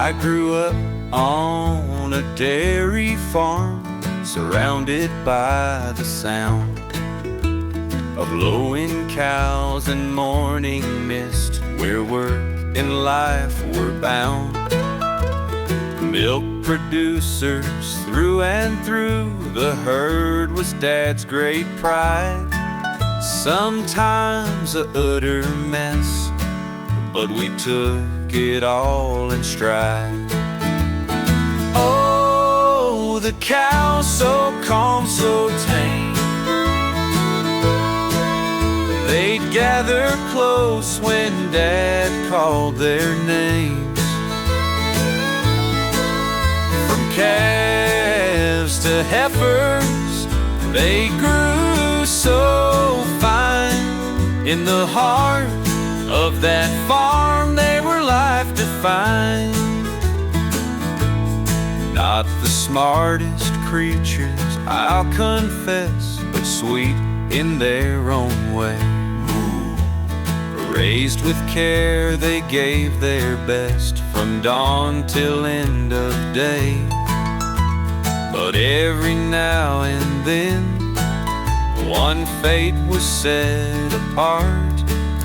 I grew up on a dairy farm, surrounded by the sound of lowing cows and morning mist, where work and life were bound. Milk producers through and through, the herd was Dad's great pride. Sometimes a utter mess, but we took it all in stride. Oh, the cows so calm, so tame, they'd gather close when Dad called their names. From calves to heifers, they grew so fine. In the heart of that farm, they were life-defined. Not the smartest creatures, I'll confess, but sweet in their own way. Raised with care, they gave their best from dawn till end of day. But every now and then, one fate was set apart.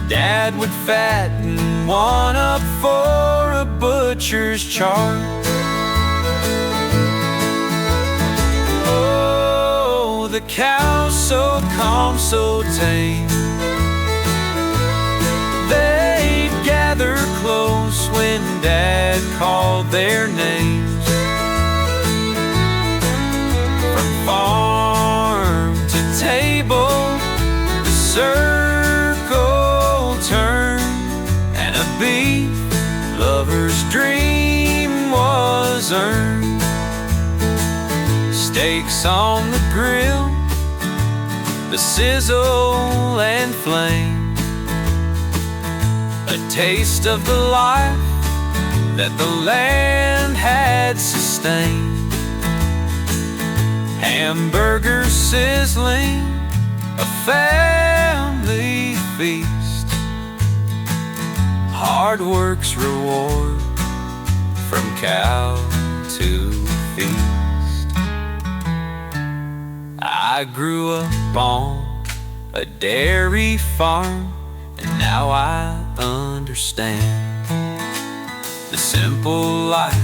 Dad would fatten one up for a butcher's chart. Oh, the cows so calm, so tame, they'd gather close when Dad called their names. From farm to table, the circle turned, and a beef lover's dream was earned. Steaks on the grill, the sizzle and flame, a taste of the life that the land had sustained. Hamburgers sizzling, a family feast, hard work's reward from cow to feast. I grew up on a dairy farm, and now I understand the simple life,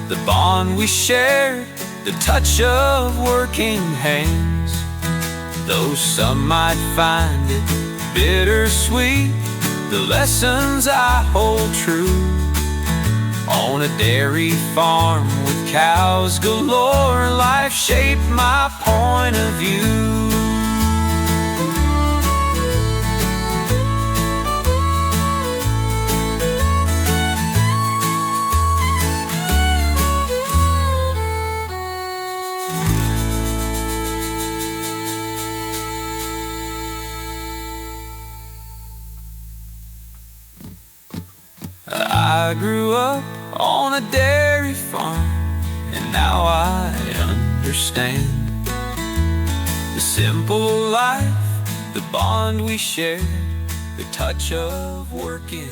the bond we shared, the touch of working hands. Though some might find it bittersweet, the lessons I hold true. On a dairy farm with cows galore, life shaped my point of view. I grew up on a dairy farm, and now I understand the simple life, the bond we shared, the touch of working